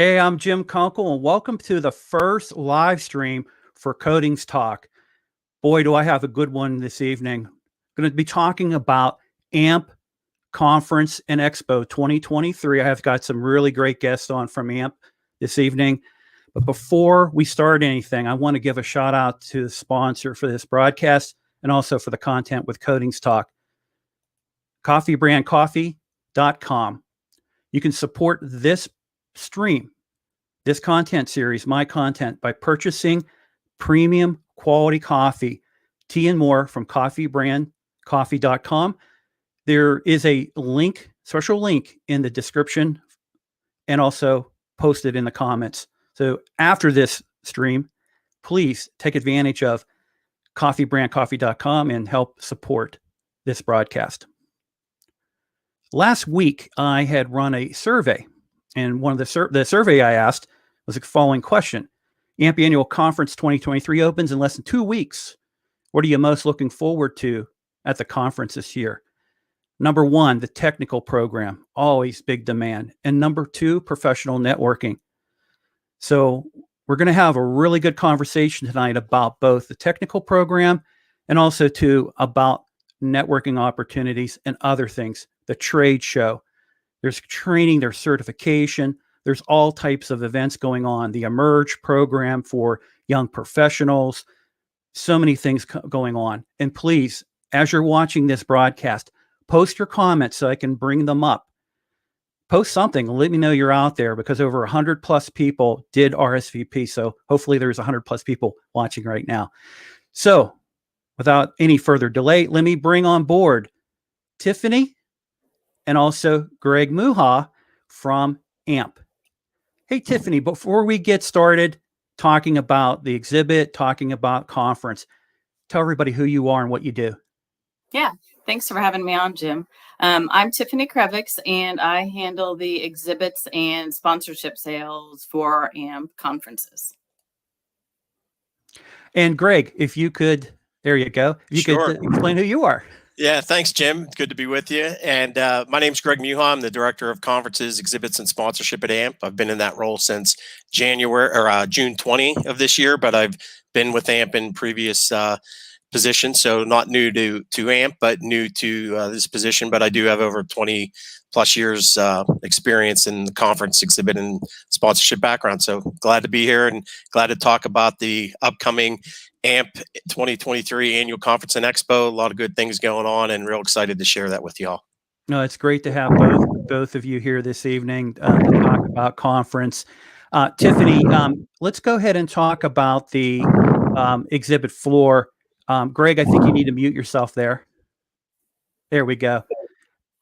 Hey, I'm Jim Kunkel, and welcome to the first live stream for Coatings Talk. Boy, do I have a good one this evening. I'm going to be talking about AMP Conference and Expo 2023. I have got some really great guests on from AMP this evening. But before we start anything, I want to give a shout out to the sponsor for this broadcast and also for the content with Coatings Talk, coffeebrandcoffee.com. You can support this stream, this content series, my content, by purchasing premium quality coffee, tea and more from coffeebrandcoffee.com. There is a link, special link in the description and also posted in the comments. So after this stream, please take advantage of coffeebrandcoffee.com and help support this broadcast. Last week, I had run a survey, and one of the survey I asked was the following question. AMPP Annual Conference 2023 opens in less than 2 weeks. What are you most looking forward to at the conference this year? Number one, the technical program, always big demand. And number two, professional networking. So we're going to have a really good conversation tonight about both the technical program and also about networking opportunities and other things. The trade show, there's training, there's certification, there's all types of events going on. The Emerge program for young professionals, so many things going on. And please, as you're watching this broadcast, post your comments so I can bring them up. Post something, let me know you're out there, because over 100 plus people did RSVP. So hopefully there's 100 plus people watching right now. So without any further delay, let me bring on board Tiffany and also Greg Muha from AMP. Hey, Tiffany, before we get started talking about the exhibit, talking about conference, tell everybody who you are and what you do. Yeah, thanks for having me on, Jim. I'm Tiffany Krevix, and I handle the exhibits and sponsorship sales for AMP conferences. And Greg, if you could, there you go. If you could explain who you are. Yeah, thanks, Jim. Good to be with you. And my name's Greg Muha. I'm the Director of Conferences, Exhibits, and Sponsorship at AMP. I've been in that role since June 20 of this year, but I've been with AMP in previous positions, so not new to AMP, but new to this position. But I do have over 20 plus years experience in the conference, exhibit, and sponsorship background. So glad to be here and glad to talk about the upcoming AMP 2023 Annual Conference and Expo. A lot of good things going on, and real excited to share that with y'all. No, it's great to have both of you here this evening to talk about conference. Tiffany, let's go ahead and talk about the exhibit floor. Greg, I think you need to mute yourself there. There we go.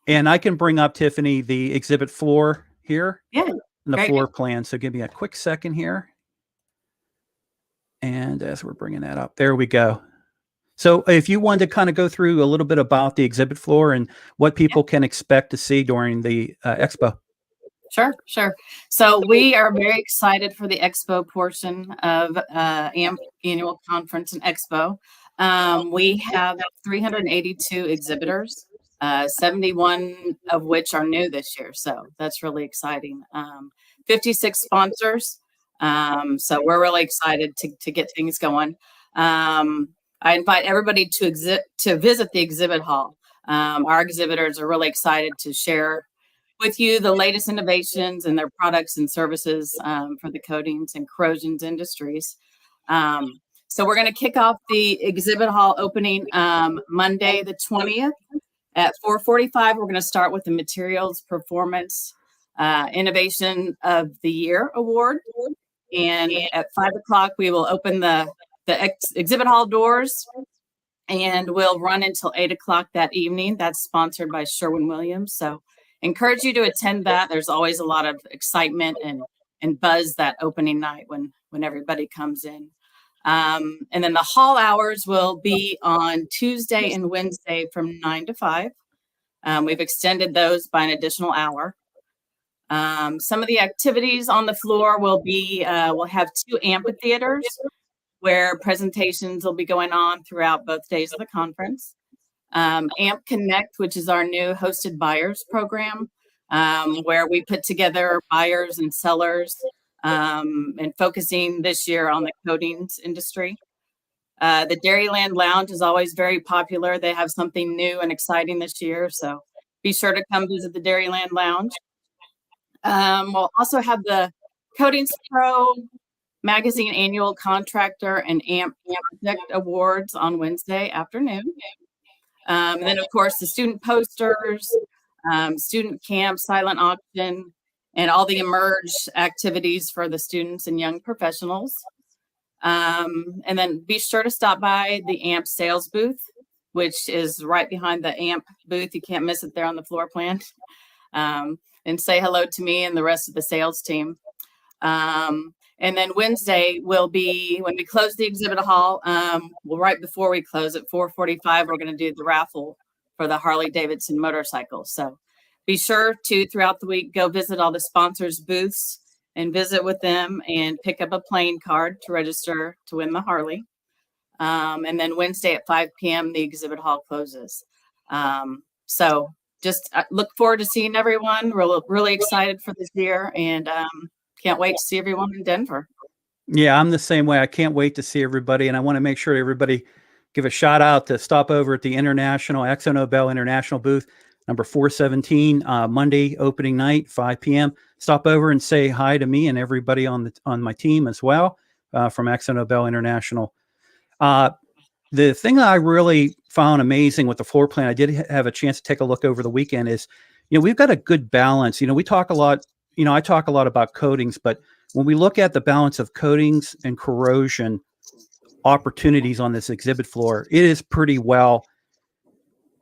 And I can bring up, Tiffany, the exhibit floor here. Yeah. And the floor plan. So give me a quick second here. And as we're bringing that up, there we go. So if you wanted to kind of go through a little bit about the exhibit floor and what people can expect to see during the expo. Sure. So we are very excited for the expo portion of AMP Annual Conference and Expo. We have 382 exhibitors, 71 of which are new this year. So that's really exciting. 56 sponsors. So we're really excited to get things going. I invite everybody to visit the exhibit hall. Our exhibitors are really excited to share with you the latest innovations and their products and services for the coatings and corrosions industries. So we're going to kick off the exhibit hall opening Monday the 20th at 4:45. We're going to start with the Materials Performance Innovation of the Year Award. And at 5 o'clock, we will open the exhibit hall doors, and we'll run until 8 o'clock that evening. That's sponsored by Sherwin-Williams. So encourage you to attend that. There's always a lot of excitement and buzz that opening night when everybody comes in. And then the hall hours will be on Tuesday and Wednesday from 9 to 5. We've extended those by an additional hour. Some of the activities on the floor will be, we'll have 2 amphitheaters where presentations will be going on throughout both days of the conference. AMP Connect, which is our new hosted buyers program, where we put together buyers and sellers, and focusing this year on the coatings industry. The Dairyland Lounge is always very popular. They have something new and exciting this year, so be sure to come visit the Dairyland Lounge. We'll also have the Coatings Pro Magazine Annual Contractor and AMP Project Awards on Wednesday afternoon. And then, of course, the student posters, student camp, silent auction, and all the Emerge activities for the students and young professionals. And then be sure to stop by the AMP sales booth, which is right behind the AMP booth. You can't miss it there on the floor plan. And say hello to me and the rest of the sales team. And then Wednesday will be when we close the exhibit hall. Well, right before we close at 4:45, we're going to do the raffle for the Harley Davidson motorcycle. So be sure to, throughout the week, go visit all the sponsors' booths and visit with them and pick up a playing card to register to win the Harley. And then Wednesday at 5 p.m., the exhibit hall closes. So just look forward to seeing everyone. We're really excited for this year, and can't wait to see everyone in Denver. Yeah, I'm the same way. I can't wait to see everybody, and I want to make sure everybody give a shout out to stop over at the International Exxon Nobel International booth, number 417, Monday opening night, 5 p.m. Stop over and say hi to me and everybody on my team as well, from Exxon Nobel International. The thing that I really found amazing with the floor plan, I did have a chance to take a look over the weekend, is, we've got a good balance. We talk a lot, I talk a lot about coatings, but when we look at the balance of coatings and corrosion opportunities on this exhibit floor, it is pretty well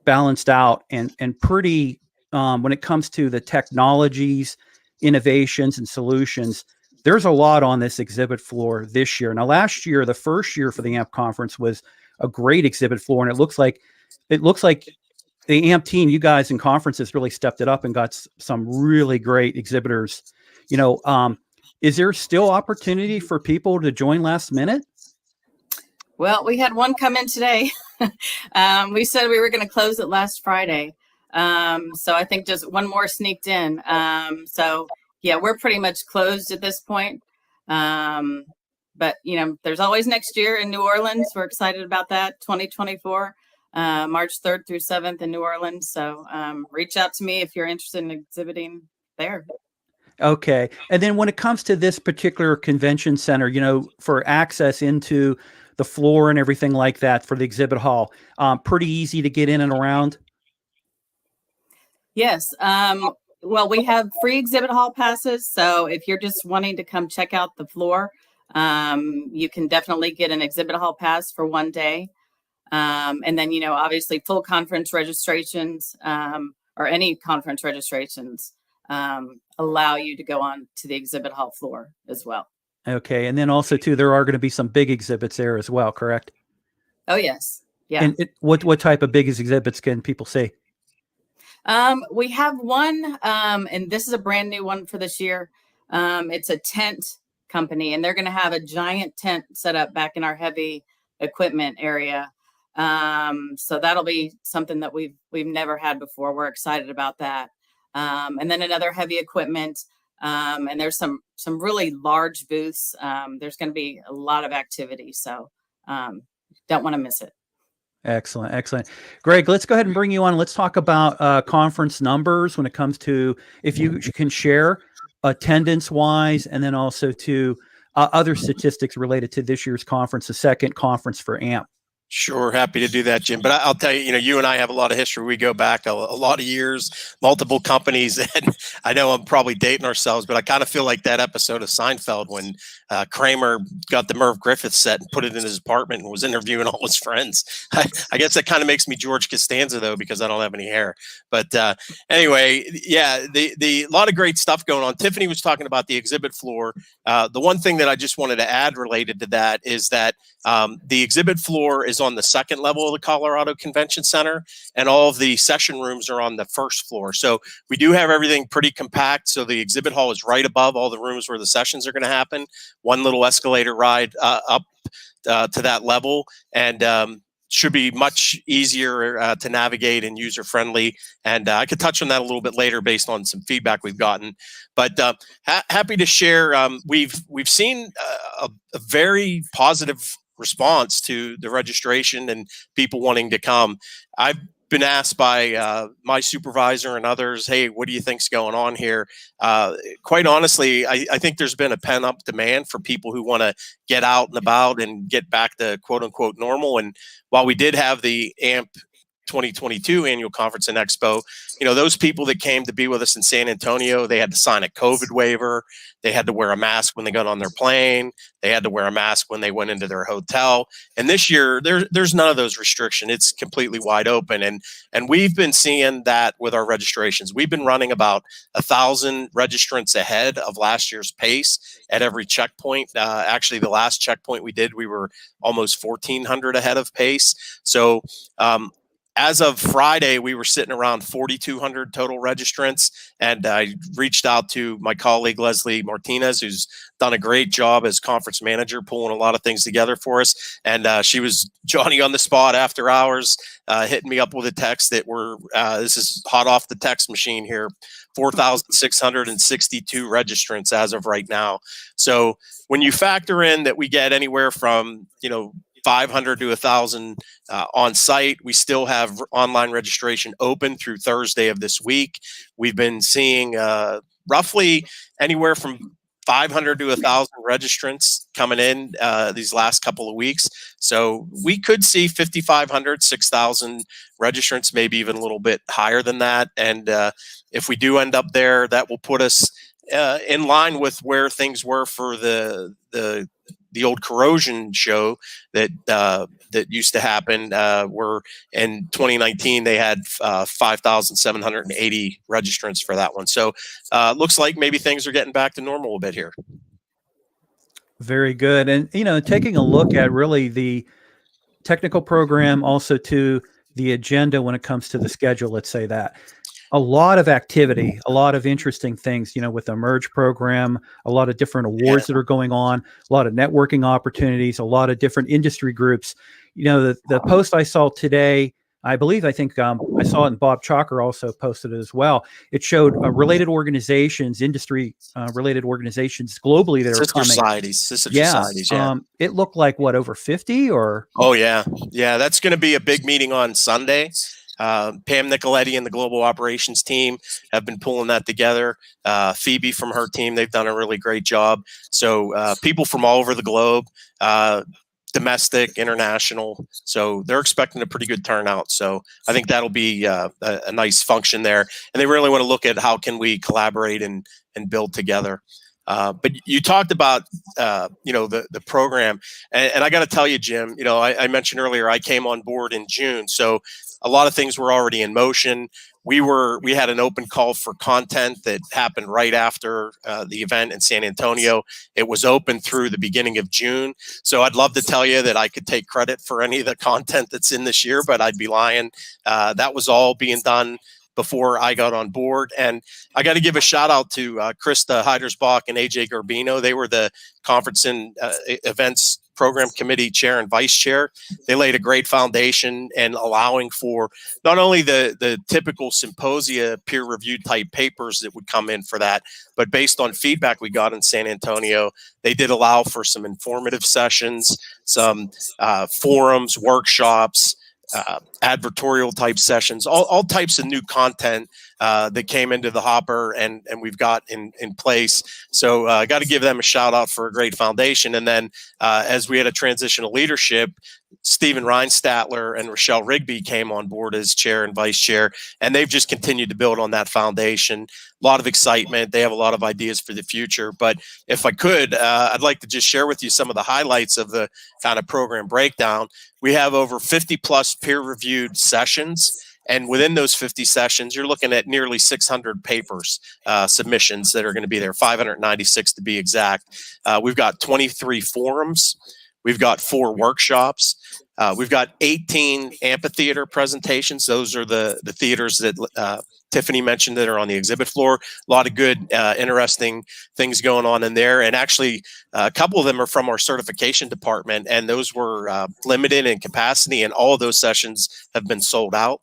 balanced out and pretty, when it comes to the technologies, innovations, and solutions, there's a lot on this exhibit floor this year. Now, last year, the first year for the AMP conference, was a great exhibit floor, and it looks like the AMP team, you guys in conferences, really stepped it up and got some really great exhibitors. Is there still opportunity for people to join last minute? Well, we had one come in today. We said we were going to close it last Friday. So I think just one more sneaked in. So yeah, we're pretty much closed at this point. But there's always next year in New Orleans. We're excited about that. 2024, March 3rd through 7th in New Orleans. So reach out to me if you're interested in exhibiting there. Okay. And then when it comes to this particular convention center, for access into the floor and everything like that for the exhibit hall, pretty easy to get in and around? Yes. Well, we have free exhibit hall passes. So if you're just wanting to come check out the floor, you can definitely get an exhibit hall pass for one day. And then, obviously full conference registrations, or any conference registrations, allow you to go on to the exhibit hall floor as well. Okay. And then also too, there are going to be some big exhibits there as well, correct? Oh, yes. Yeah. And what type of big exhibits can people see? We have one, and this is a brand new one for this year. It's a tent company, and they're going to have a giant tent set up back in our heavy equipment area. So that'll be something that we've never had before. We're excited about that. And then another heavy equipment, and there's some really large booths. There's going to be a lot of activity, so don't want to miss it. Excellent. Excellent. Greg, let's go ahead and bring you on. Let's talk about conference numbers when it comes to, if you can share attendance wise, and then also to other statistics related to this year's conference, the second conference for AMP. Sure, happy to do that, Jim. But I'll tell you, you and I have a lot of history. We go back a lot of years, multiple companies, and I know I'm probably dating ourselves, but I kind of feel like that episode of Seinfeld when Kramer got the Merv Griffith set and put it in his apartment and was interviewing all his friends. I guess that kind of makes me George Costanza, though, because I don't have any hair. But anyway, yeah, the lot of great stuff going on. Tiffany was talking about the exhibit floor. The one thing that I just wanted to add related to that is that the exhibit floor is on the second level of the Colorado Convention Center, and all of the session rooms are on the first floor. So we do have everything pretty compact. So the exhibit hall is right above all the rooms where the sessions are going to happen. One little escalator ride up to that level. And should be much easier to navigate and user friendly. And I could touch on that a little bit later based on some feedback we've gotten. But happy to share. We've seen a very positive response to the registration and people wanting to come. I've been asked by my supervisor and others, hey, what do you think's going on here? Quite honestly, I think there's been a pent-up demand for people who want to get out and about and get back to quote unquote normal. And while we did have the AMP 2022 Annual Conference and Expo, those people that came to be with us in San Antonio, they had to sign a COVID waiver. They had to wear a mask when they got on their plane. They had to wear a mask when they went into their hotel. And this year, there's none of those restrictions. It's completely wide open. And we've been seeing that with our registrations. We've been running about 1,000 registrants ahead of last year's pace at every checkpoint. Actually, the last checkpoint we did, we were almost 1,400 ahead of pace. So as of Friday, we were sitting around 4,200 total registrants, and I reached out to my colleague, Leslie Martinez, who's done a great job as conference manager, pulling a lot of things together for us. And she was Johnny on the spot after hours, hitting me up with a text that this is hot off the text machine here, 4,662 registrants as of right now. So when you factor in that we get anywhere from, 500 to 1,000 on site. We still have online registration open through Thursday of this week. We've been seeing roughly anywhere from 500 to 1,000 registrants coming in these last couple of weeks. So we could see 5,500, 6,000 registrants, maybe even a little bit higher than that. And if we do end up there, that will put us in line with where things were for the old corrosion show that used to happen. Where in 2019 they had 5,780 registrants for that one. So looks like maybe things are getting back to normal a bit here. Very good. And taking a look at really the technical program, also to the agenda when it comes to the schedule, let's say that. A lot of activity, a lot of interesting things, with the Merge program, a lot of different awards that are going on, a lot of networking opportunities, a lot of different industry groups. The post I saw today, I think I saw it, and Bob Chalker also posted it as well. It showed related organizations, industry related organizations globally that are coming. Sister societies. Yeah. It looked like over 50 or? Oh yeah. Yeah. That's going to be a big meeting on Sunday. Pam Nicoletti and the global operations team have been pulling that together. Phoebe from her team, they've done a really great job. So people from all over the globe, domestic, international. So they're expecting a pretty good turnout. So I think that'll be a nice function there. And they really want to look at how can we collaborate and build together. But you talked about, the program, and I got to tell you, Jim, I mentioned earlier, I came on board in June. So a lot of things were already in motion. We had an open call for content that happened right after the event in San Antonio. It was open through the beginning of June. So I'd love to tell you that I could take credit for any of the content that's in this year, but I'd be lying. That was all being done before I got on board. And I got to give a shout out to Krista Heidersbach and AJ Garbino. They were the conference and events program committee chair and vice chair. They laid a great foundation and allowing for not only the typical symposia peer-reviewed type papers that would come in for that, but based on feedback we got in San Antonio, they did allow for some informative sessions, some forums, workshops, advertorial type sessions, all types of new content that came into the hopper and we've got in place. So I got to give them a shout out for a great foundation. And then as we had a transition of leadership, Stephen Reinstatler and Rochelle Rigby came on board as chair and vice chair, and they've just continued to build on that foundation. A lot of excitement. They have a lot of ideas for the future. But if I could, I'd like to just share with you some of the highlights of the kind of program breakdown. We have over 50 plus peer-reviewed sessions. And within those 50 sessions, you're looking at nearly 600 papers, submissions that are going to be there, 596 to be exact. We've got 23 forums. We've got 4 workshops. We've got 18 amphitheater presentations. Those are the theaters that Tiffany mentioned that are on the exhibit floor. A lot of good, interesting things going on in there. And actually, a couple of them are from our certification department, and those were limited in capacity, and all of those sessions have been sold out.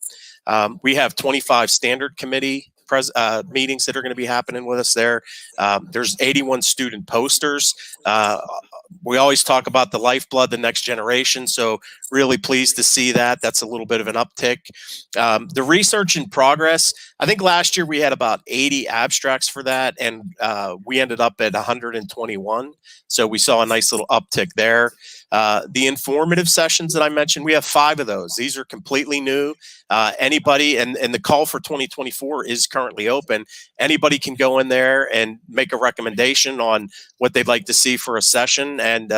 We have 25 standard committee meetings that are going to be happening with us there. There's 81 student posters. We always talk about the lifeblood, the next generation. So really pleased to see that. That's a little bit of an uptick. The research in progress, I think last year we had about 80 abstracts for that, and we ended up at 121. So we saw a nice little uptick there. The informative sessions that I mentioned, we have 5 of those. These are completely new. Anybody, and the call for 2024 is currently open. Anybody can go in there and make a recommendation on what they'd like to see for a session. And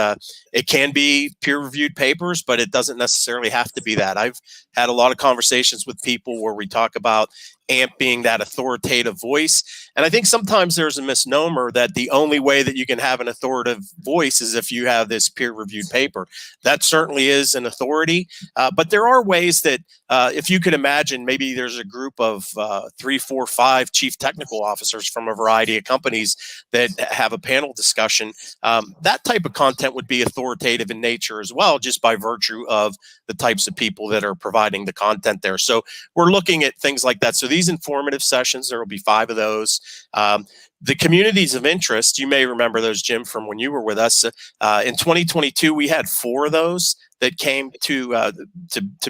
it can be peer-reviewed papers, but it doesn't necessarily have to be that. I've had a lot of conversations with people where we talk about AMP being that authoritative voice. And I think sometimes there's a misnomer that the only way that you can have an authoritative voice is if you have this peer-reviewed paper. That certainly is an authority, but there are ways that if you could imagine, maybe there's a group of 3, 4, 5 chief technical officers from a variety of companies that have a panel discussion. That type of content would be authoritative in nature as well, just by virtue of the types of people that are providing the content there. So we're looking at things like that. So these informative sessions, there will be 5 of those. The communities of interest, you may remember those, Jim, from when you were with us. In 2022, we had 4 of those that came to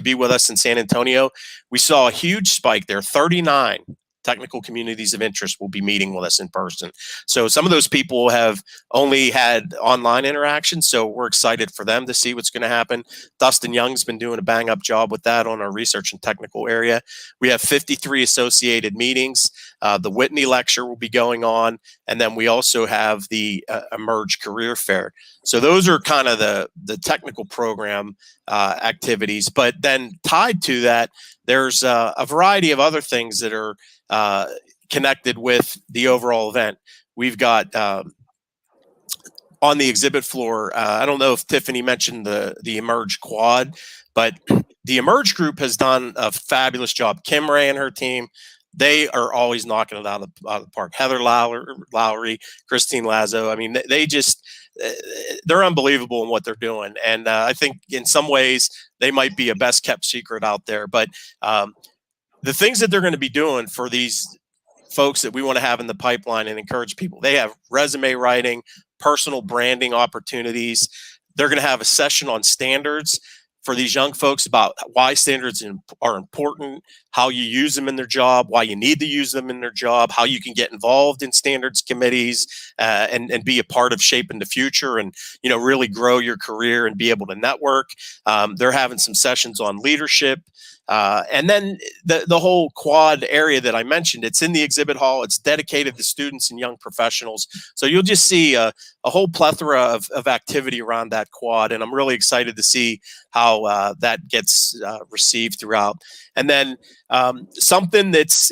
be with us in San Antonio. We saw a huge spike there. 39 technical communities of interest will be meeting with us in person. So some of those people have only had online interaction, so we're excited for them to see what's going to happen. Dustin Young's been doing a bang-up job with that on our research and technical area. We have 53 associated meetings. The Whitney lecture will be going on, and then we also have the Emerge Career Fair. So those are kind of the technical program activities. But then tied to that, there's a variety of other things that are connected with the overall event. We've got on the exhibit floor, I don't know if Tiffany mentioned the Emerge Quad, but the Emerge group has done a fabulous job. Kim Ray and her team, they are always knocking it out of the park. Heather Lowry, Christine Lazo. I mean, they're unbelievable in what they're doing. And I think in some ways they might be a best kept secret out there. But the things that they're going to be doing for these folks that we want to have in the pipeline and encourage people, they have resume writing, personal branding opportunities. They're going to have a session on standards for these young folks about why standards are important, how you use them in their job, why you need to use them in their job, how you can get involved in standards committees and be a part of shaping the future and, you know, really grow your career and be able to network. They're having some sessions on leadership. And then the whole quad area that I mentioned, it's in the exhibit hall. It's dedicated to students and young professionals. So you'll just see a whole plethora of activity around that quad. And I'm really excited to see how that gets received throughout. And then something that's,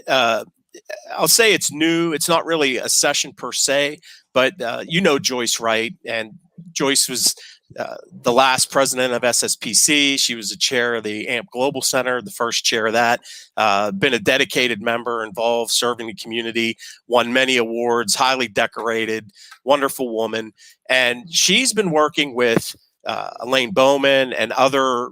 I'll say it's new. It's not really a session per se, but you know Joyce Wright, and Joyce was the last president of SSPC. She was the chair of the AMP Global Center, the first chair of that. Been a dedicated member, involved, serving the community, won many awards, highly decorated, wonderful woman. And she's been working with Elaine Bowman and other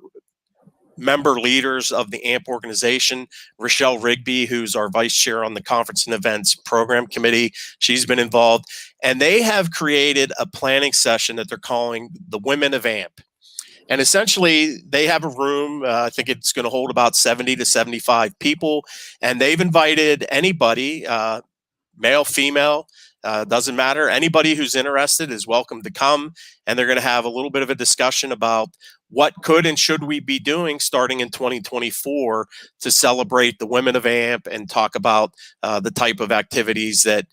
member leaders of the AMP organization. Rochelle Rigby, who's our vice chair on the Conference and Events Program Committee, she's been involved. And they have created a planning session that they're calling the Women of AMP. And essentially, they have a room, I think it's going to hold about 70 to 75 people. And they've invited anybody, male, female, doesn't matter. Anybody who's interested is welcome to come. And they're going to have a little bit of a discussion about what could and should we be doing starting in 2024 to celebrate the women of AMP and talk about the type of activities that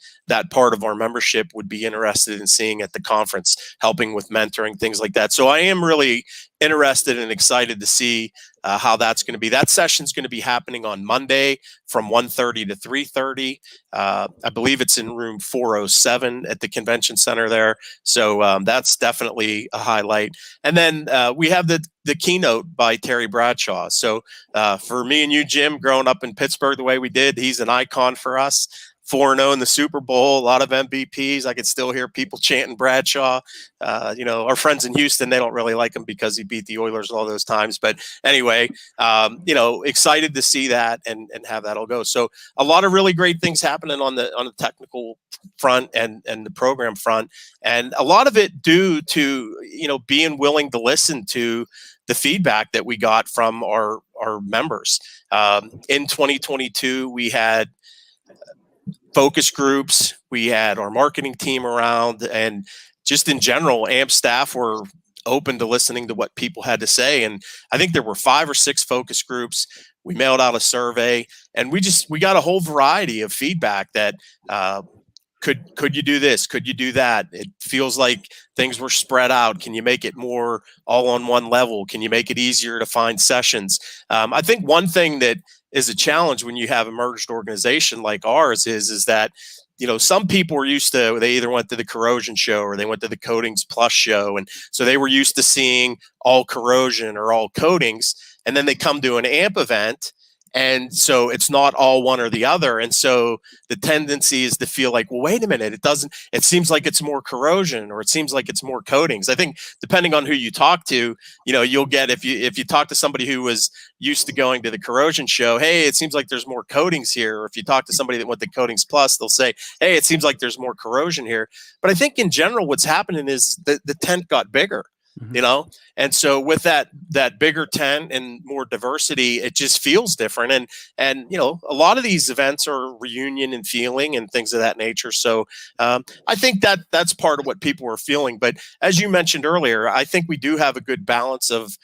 part of our membership would be interested in seeing at the conference, helping with mentoring, things like that. So I am really interested and excited to see how that's going to be. That session's going to be happening on Monday from 1:30 to 3:30. I believe it's in room 407 at the convention center there. So that's definitely a highlight. And then we have the keynote by Terry Bradshaw. So for me and you, Jim, growing up in Pittsburgh the way we did, he's an icon for us. 4-0 in the Super Bowl, a lot of MVPs. I could still hear people chanting Bradshaw. Our friends in Houston, they don't really like him because he beat the Oilers all those times. But anyway, excited to see that and have that all go. So a lot of really great things happening on the technical front and the program front, and a lot of it due to being willing to listen to the feedback that we got from our members. In 2022, we had focus groups, we had our marketing team around, and just in general, AMP staff were open to listening to what people had to say. And I think there were 5 or 6 focus groups. We mailed out a survey, and we got a whole variety of feedback that could you do this? Could you do that? It feels like things were spread out. Can you make it more all on one level? Can you make it easier to find sessions? I think one thing that is a challenge when you have a merged organization like ours is that some people were used to, they either went to the corrosion show or they went to the coatings plus show, and so they were used to seeing all corrosion or all coatings, and then they come to an AMP event, and so it's not all one or the other. And so the tendency is to feel like, well, wait a minute, it seems like it's more corrosion, or it seems like it's more coatings. I think depending on who you talk to, you'll get, if you talk to somebody who was used to going to the corrosion show, hey, it seems like there's more coatings here. Or if you talk to somebody that went to coatings plus, they'll say, hey, it seems like there's more corrosion here. But I think in general, what's happening is the tent got bigger. And so with that bigger tent and more diversity, it just feels different. And a lot of these events are reunion and feeling and things of that nature. So I think that's part of what people are feeling. But as you mentioned earlier, I think we do have a good balance of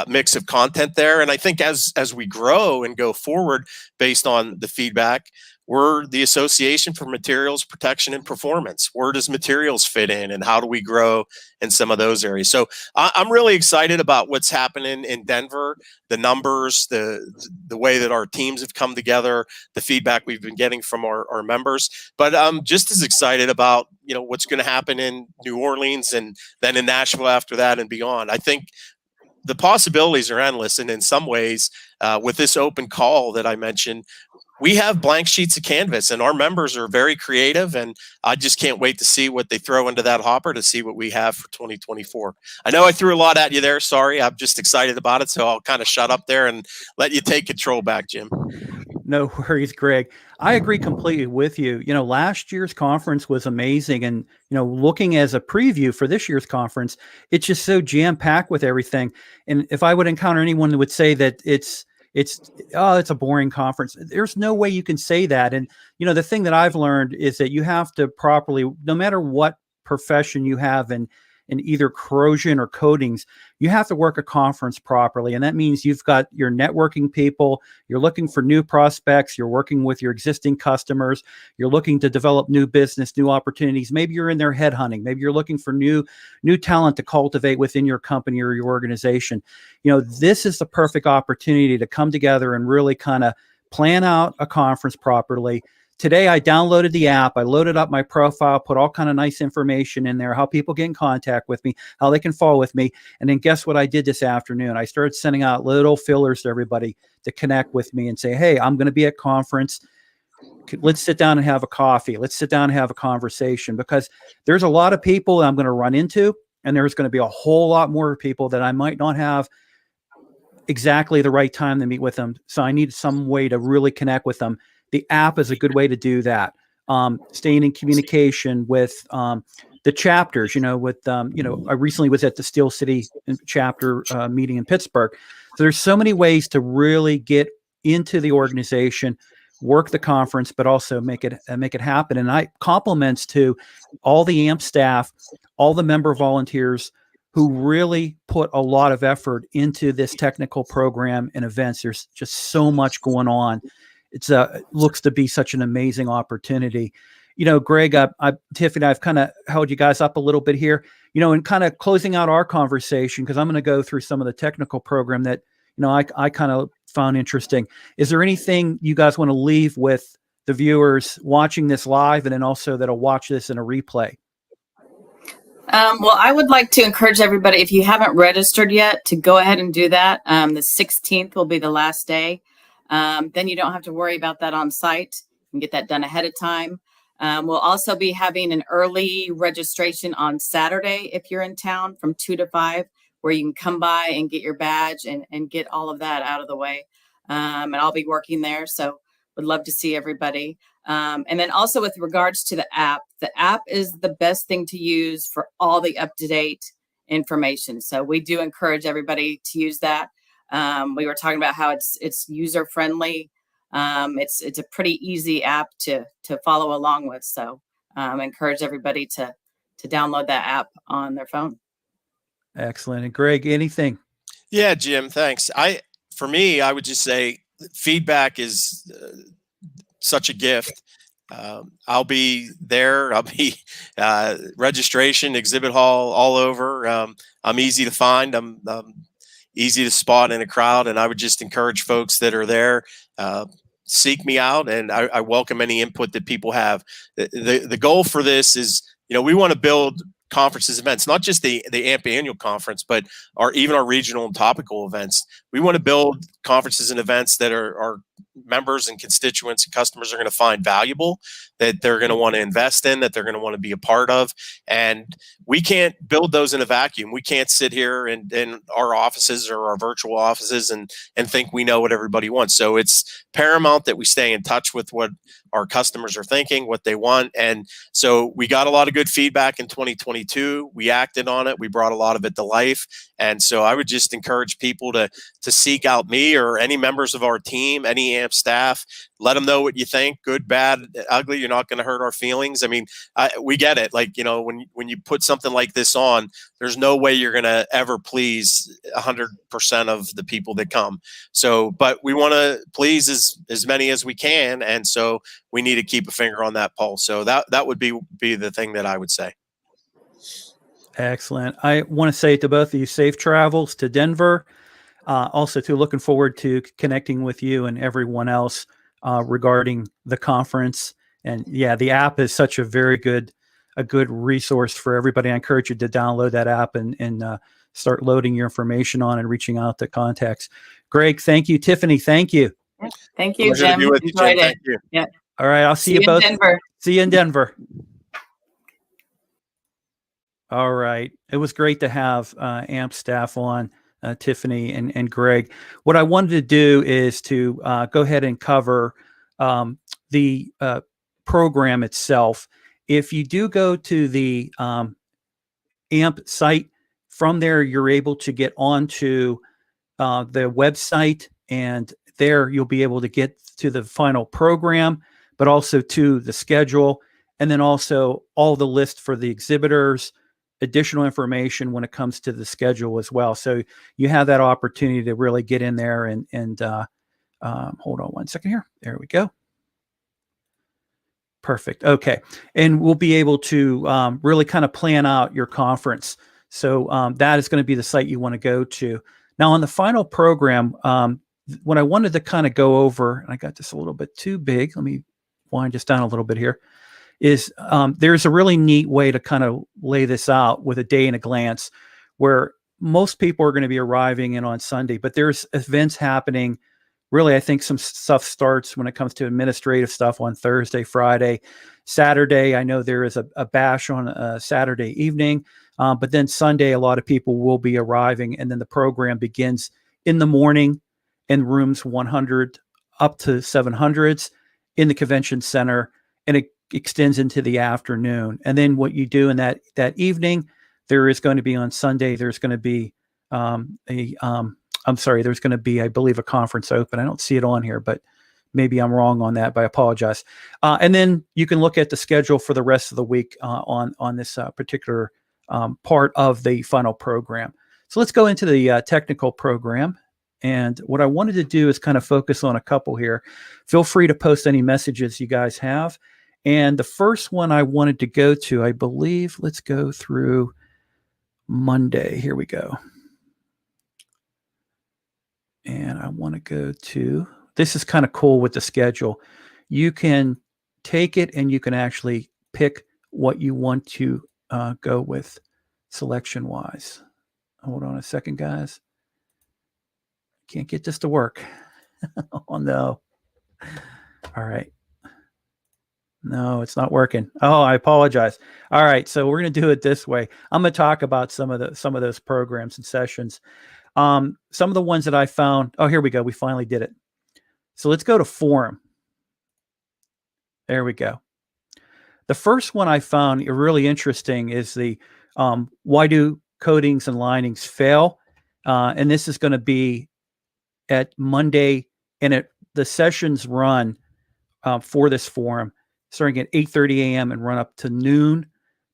mix of content there. And I think as we grow and go forward based on the feedback, we're the Association for Materials Protection and Performance. Where does materials fit in, and how do we grow in some of those areas? So I'm really excited about what's happening in Denver, the numbers, the way that our teams have come together, the feedback we've been getting from our members. But I'm just as excited about what's going to happen in New Orleans and then in Nashville after that and beyond. I think the possibilities are endless, and in some ways, with this open call that I mentioned, we have blank sheets of canvas, and our members are very creative, and I just can't wait to see what they throw into that hopper to see what we have for 2024. I know I threw a lot at you there. Sorry. I'm just excited about it. So I'll kind of shut up there and let you take control back, Jim. No worries, Greg. I agree completely with you. Last year's conference was amazing. And, looking as a preview for this year's conference, it's just so jam-packed with everything. And if I would encounter anyone that would say that it's a boring conference, there's no way you can say that. And, the thing that I've learned is that you have to properly, no matter what profession you have in either corrosion or coatings, you have to work a conference properly. And that means you've got your networking people, you're looking for new prospects, you're working with your existing customers, you're looking to develop new business, new opportunities. Maybe you're in there headhunting, maybe you're looking for new talent to cultivate within your company or your organization. This is the perfect opportunity to come together and really kind of plan out a conference properly. Today, I downloaded the app. I loaded up my profile, put all kind of nice information in there, how people get in contact with me, how they can follow with me. And then guess what I did this afternoon? I started sending out little fillers to everybody to connect with me and say, hey, I'm going to be at conference. Let's sit down and have a coffee. Let's sit down and have a conversation, because there's a lot of people that I'm going to run into, and there's going to be a whole lot more people that I might not have exactly the right time to meet with them. So I need some way to really connect with them. The app is a good way to do that. Staying in communication with the chapters, I recently was at the Steel City chapter meeting in Pittsburgh. So there's so many ways to really get into the organization, work the conference, but also make it happen. And I compliments to all the AMP staff, all the member volunteers who really put a lot of effort into this technical program and events. There's just so much going on. It looks to be such an amazing opportunity. Greg, Tiffany, I've kind of held you guys up a little bit here. in kind of closing out our conversation, because I'm going to go through some of the technical program that, I kind of found interesting. Is there anything you guys want to leave with the viewers watching this live, and then also that'll watch this in a replay? Well, I would like to encourage everybody, if you haven't registered yet, to go ahead and do that. The 16th will be the last day. Then you don't have to worry about that on site. You can get that done ahead of time. We'll also be having an early registration on Saturday if you're in town from 2 to 5, where you can come by and get your badge and get all of that out of the way. And I'll be working there, so would love to see everybody. And then also with regards to the app is the best thing to use for all the up-to-date information. So we do encourage everybody to use that. We were talking about how it's user-friendly. It's a pretty easy app to follow along with. So encourage everybody to download that app on their phone. Excellent. And Greg, anything? Yeah, Jim, thanks. For me, I would just say feedback is such a gift. I'll be there. I'll be registration, exhibit hall, all over. I'm easy to find. I'm easy to spot in a crowd, and I would just encourage folks that are there, seek me out, and I welcome any input that people have. The goal for this is, we want to build conferences, events, not just the AMP annual conference, but even our regional and topical events. We want to build conferences and events that our members and constituents and customers are going to find valuable, that they're going to want to invest in, that they're going to want to be a part of. And we can't build those in a vacuum. We can't sit here in our offices or our virtual offices and think we know what everybody wants. So it's paramount that we stay in touch with what our customers are thinking, what they want. And so we got a lot of good feedback in 2022. We acted on it. We brought a lot of it to life. And so I would just encourage people to seek out me or any members of our team, any AMP staff. Let them know what you think, good, bad, ugly. You're not going to hurt our feelings. I mean, we get it. Like, when you put something like this on, there's no way you're going to ever please 100% of the people that come. So, but we want to please as many as we can. And so we need to keep a finger on that pulse. So that would be the thing that I would say. Excellent. I want to say to both of you, safe travels to Denver. Also, too, looking forward to connecting with you and everyone else regarding the conference. And yeah, the app is such a very good resource for everybody. I encourage you to download that app and start loading your information on and reaching out to contacts. Greg, thank you. Tiffany, thank you. Thank you, Jim. Enjoyed it. Thank you. Yeah. All right. I'll see you both. Denver. See you in Denver. All right. It was great to have AMP staff on, Tiffany and Greg. What I wanted to do is to go ahead and cover the program itself. If you do go to the AMP site, from there you're able to get onto the website, and there you'll be able to get to the final program, but also to the schedule, and then also all the list for the exhibitors, additional information when it comes to the schedule as well. So you have that opportunity to really get in there and hold on one second here. There we go. Perfect. Okay. And we'll be able to really kind of plan out your conference. So that is going to be the site you want to go to. Now on the final program, what I wanted to kind of go over, and I got this a little bit too big. Let me wind this down a little bit here. Is there's a really neat way to kind of lay this out with a day in a glance, where most people are going to be arriving in on Sunday, but there's events happening. Really, I think some stuff starts when it comes to administrative stuff on Thursday, Friday, Saturday. I know there is a bash on a Saturday evening, but then Sunday, a lot of people will be arriving, and then the program begins in the morning in rooms 100 up to 700s in the convention center, and it extends into the afternoon. And then what you do in that evening, there is going to be on Sunday, there's going to be there's going to be, I believe, a conference open. I don't see it on here, but maybe I'm wrong on that, but I apologize. And then you can look at the schedule for the rest of the week on this particular part of the final program. So let's go into the technical program. And what I wanted to do is kind of focus on a couple here. Feel free to post any messages you guys have. And the first one I wanted to go to, I believe, let's go through Monday. Here we go. And I want to go to, this is kind of cool with the schedule. You can take it and you can actually pick what you want to go with selection wise. Hold on a second, guys. Can't get this to work. Oh, no. All right. No, it's not working. Oh, I apologize. All right. So we're going to do it this way. I'm going to talk about some of those programs and sessions. Some of the ones that I found. Oh, here we go. We finally did it. So let's go to forum. There we go. The first one I found really interesting is the why do coatings and linings fail? And this is going to be at Monday, and the sessions run for this forum starting at 8:30 a.m. and run up to noon.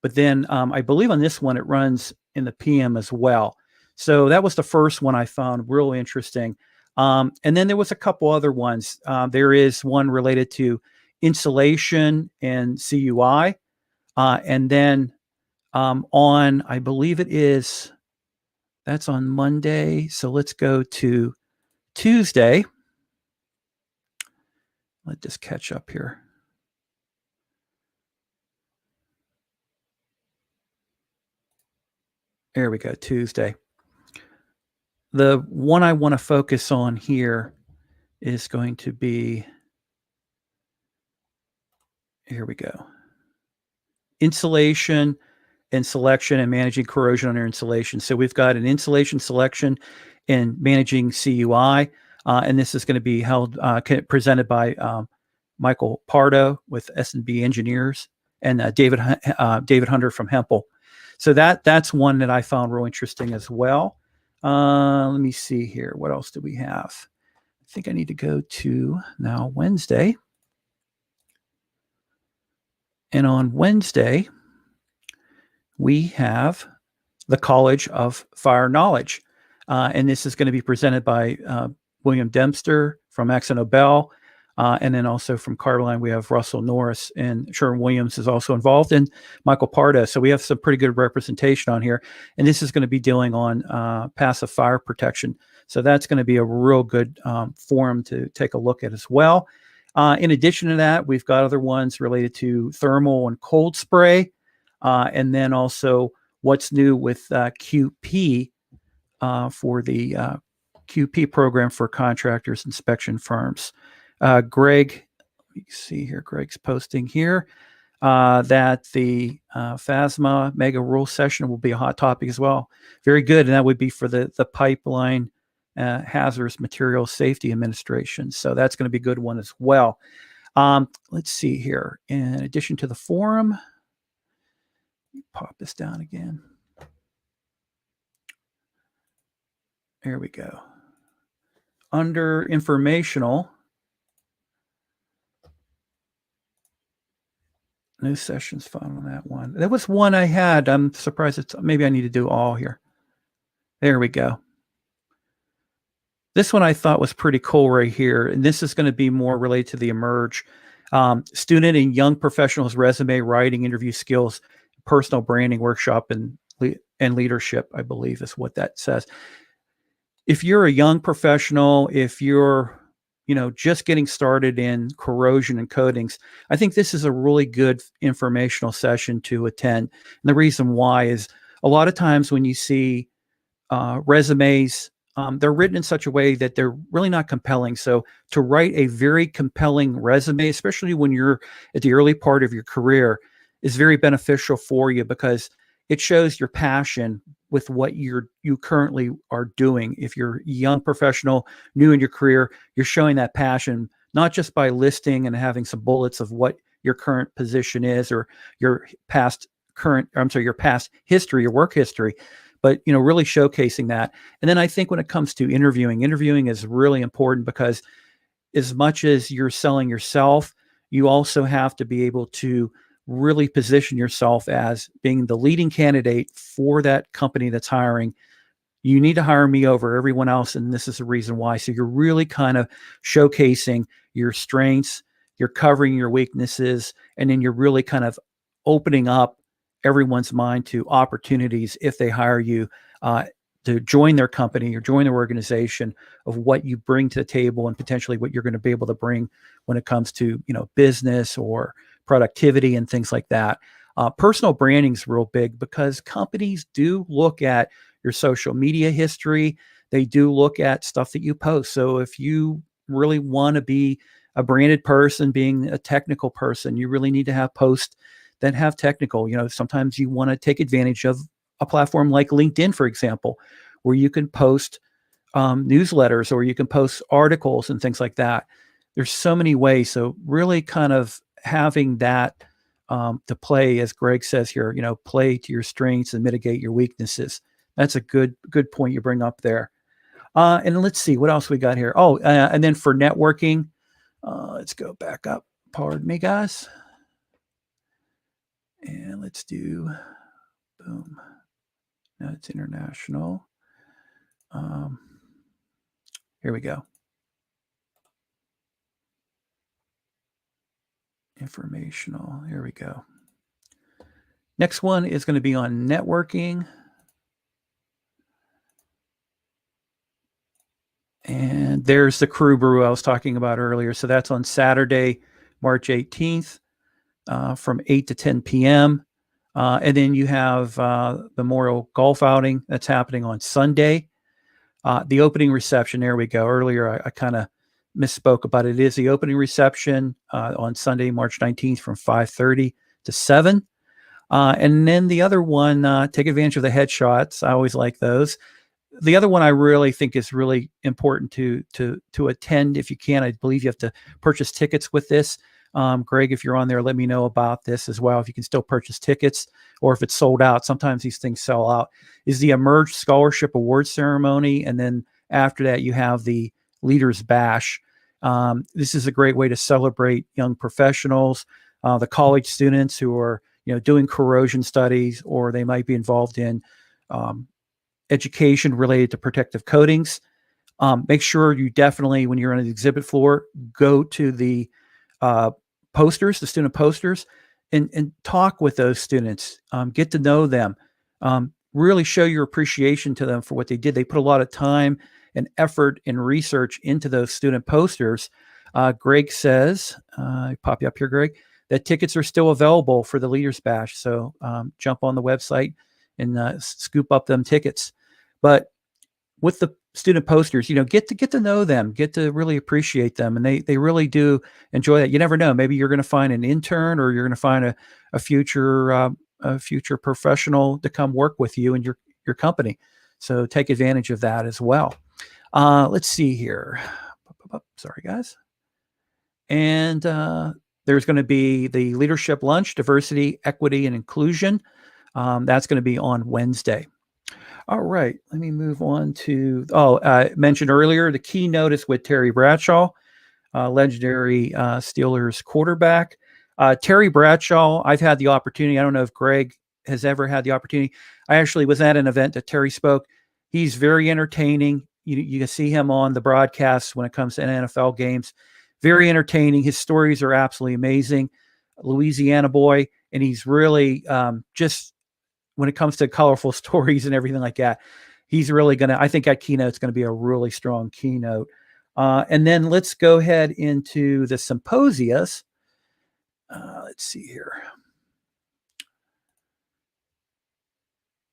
But then I believe on this one it runs in the PM as well. So that was the first one I found really interesting. And then there was a couple other ones. There is one related to insulation and CUI. And then on, I believe that's on Monday. So let's go to Tuesday. Let this catch up here. There we go, Tuesday. The one I want to focus on here is going to be, here we go. Insulation and selection and managing corrosion under insulation. So we've got an insulation selection and managing CUI. And this is going to be presented by Michael Pardo with S&B Engineers and David Hunter from Hempel. So that's one that I found real interesting as well. Let me see here. What else do we have? I think I need to go to now Wednesday. And on Wednesday, we have the College of Fire Knowledge. And this is going to be presented by William Dempster from AkzoNobel. And then also from Carboline, we have Russell Norris, and Sherwin-Williams is also involved, and Michael Parda. So we have some pretty good representation on here. And this is going to be dealing on passive fire protection. So that's going to be a real good forum to take a look at as well. In addition to that, we've got other ones related to thermal and cold spray. And then also what's new with QP for the QP program for contractors inspection firms. Greg, let me see here. Greg's posting here that the FASMA mega rule session will be a hot topic as well. Very good. And that would be for the pipeline hazardous material safety administration. So that's going to be a good one as well. Let's see here. In addition to the forum, pop this down again. There we go. Under informational, new sessions found on that one. That was one I had. I'm surprised maybe I need to do all here. There we go. This one I thought was pretty cool right here. And this is going to be more related to the Emerge. Student and young professionals resume writing, interview skills, personal branding workshop, and leadership, I believe is what that says. If you're a young professional, if you're just getting started in corrosion and coatings, I think this is a really good informational session to attend. And the reason why is a lot of times when you see resumes, they're written in such a way that they're really not compelling. So to write a very compelling resume, especially when you're at the early part of your career, is very beneficial for you because it shows your passion with what you currently are doing. If you're a young professional, new in your career, you're showing that passion, not just by listing and having some bullets of what your current position is or your past history, your work history, but really showcasing that. And then I think when it comes to interviewing is really important because as much as you're selling yourself, you also have to be able to really position yourself as being the leading candidate for that company that's hiring. You need to hire me over everyone else, and this is the reason why. So you're really kind of showcasing your strengths, you're covering your weaknesses, and then you're really kind of opening up everyone's mind to opportunities if they hire you to join their company or join their organization, of what you bring to the table and potentially what you're going to be able to bring when it comes to, business or productivity and things like that. Personal branding is real big because companies do look at your social media history. They do look at stuff that you post. So if you really want to be a branded person, being a technical person, you really need to have posts that have technical. Sometimes you want to take advantage of a platform like LinkedIn, for example, where you can post newsletters or you can post articles and things like that. There's so many ways. So really kind of having that to play, as Greg says here, play to your strengths and mitigate your weaknesses. That's a good point you bring up there. And let's see what else we got here. Oh, and then for networking, let's go back up. Pardon me, guys. And let's do, boom. Now it's international. Here we go. Informational. Here we go. Next one is going to be on networking. And there's the Crew Brew I was talking about earlier. So that's on Saturday, March 18th from 8 to 10 p.m. And then you have Memorial Golf Outing that's happening on Sunday. The opening reception, there we go. Earlier, I kind of misspoke about it. It is the opening reception on Sunday, March 19th from 5:30 to 7. And then the other one, take advantage of the headshots. I always like those. The other one I really think is really important to attend if you can. I believe you have to purchase tickets with this. Greg, if you're on there, let me know about this as well. If you can still purchase tickets or if it's sold out, sometimes these things sell out, is the Emerge Scholarship Award Ceremony. And then after that, you have the Leaders Bash. This is a great way to celebrate young professionals, the college students who are, doing corrosion studies, or they might be involved in education related to protective coatings. Make sure you definitely, when you're on the exhibit floor, go to the posters, the student posters, and talk with those students, get to know them, really show your appreciation to them for what they did. They put a lot of time and effort and research into those student posters. Greg says, pop you up here, Greg, that tickets are still available for the Leaders Bash. So jump on the website and scoop up them tickets. But with the student posters, get to know them, get to really appreciate them. And they really do enjoy that. You never know. Maybe you're going to find an intern, or you're going to find a future professional to come work with you and your company. So take advantage of that as well. Let's see here. Sorry, guys. And there's going to be the Leadership Lunch, Diversity, Equity, and Inclusion. That's going to be on Wednesday. All right, let me move on to, I mentioned earlier, the keynote is with Terry Bradshaw, legendary Steelers quarterback. Terry Bradshaw, I've had the opportunity, I don't know if Greg has ever had the opportunity. I actually was at an event that Terry spoke. He's very entertaining. You can see him on the broadcasts when it comes to NFL games. Very entertaining. His stories are absolutely amazing. Louisiana boy, and he's really just, when it comes to colorful stories and everything like that, he's really I think that keynote's going to be a really strong keynote. And then let's go ahead into the symposias. Let's see here.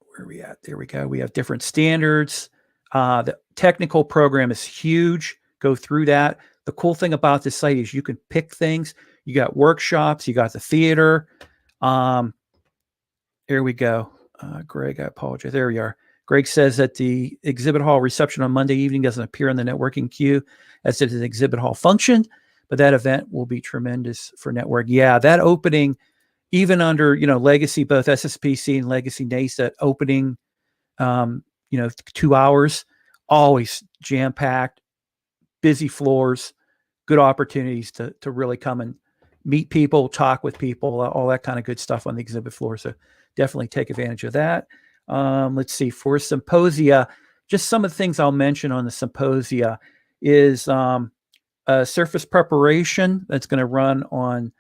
Where are we at? There we go. We have different standards. The technical program is huge. Go through that. The cool thing about this site is you can pick things. You got workshops. You got the theater. Here we go. Greg, I apologize. There we are. Greg says that the exhibit hall reception on Monday evening doesn't appear in the networking queue as it is an exhibit hall function, but that event will be tremendous for network. Yeah, that opening, even under, legacy, both SSPC and legacy NASA opening, 2 hours, always jam-packed, busy floors, good opportunities to really come and meet people, talk with people, all that kind of good stuff on the exhibit floor. So definitely take advantage of that. Let's see, for symposia, just some of the things I'll mention on the symposia is a surface preparation that's going to run on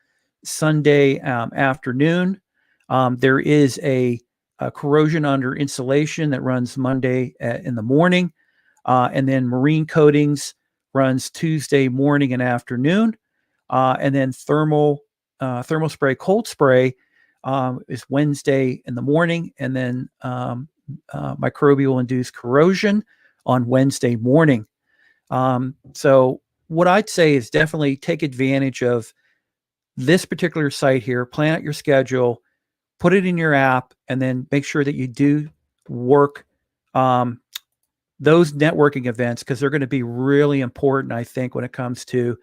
Sunday afternoon. There is a corrosion under insulation that runs Monday in the morning. And then marine coatings runs Tuesday morning and afternoon. And then thermal spray, cold spray is Wednesday in the morning. And then microbial induced corrosion on Wednesday morning. So what I'd say is definitely take advantage of this particular site here, plan out your schedule, put it in your app, and then make sure that you do work those networking events, because they're going to be really important, I think, when it comes to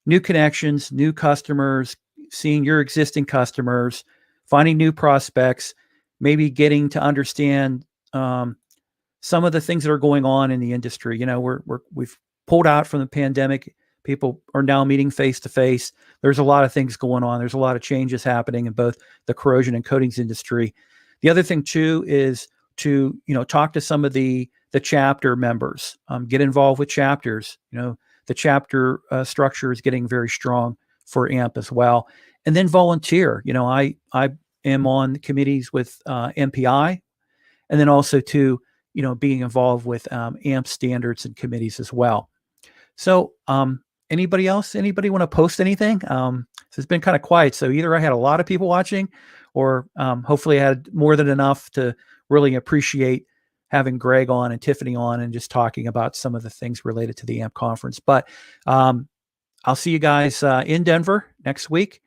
new connections, new customers, seeing your existing customers, finding new prospects, maybe getting to understand some of the things that are going on in the industry. You know, we've pulled out from the pandemic. People are now meeting face to face. There's a lot of things going on. There's a lot of changes happening in both the corrosion and coatings industry. The other thing too is to, you know, talk to some of the chapter members, get involved with chapters. You know, the chapter structure is getting very strong for AMP as well. And then volunteer. You know, I am on committees with MPI, and then also to, you know, being involved with AMP standards and committees as well. So anybody else? Anybody want to post anything? So it's been kind of quiet. So either I had a lot of people watching, or hopefully I had more than enough to really appreciate having Greg on and Tiffany on and just talking about some of the things related to the AMP conference. But I'll see you guys in Denver next week.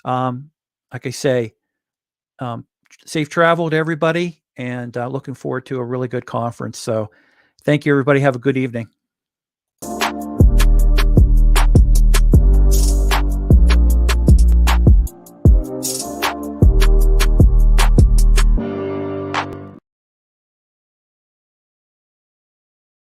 Like I say, safe travel to everybody, and looking forward to a really good conference. So thank you, everybody. Have a good evening.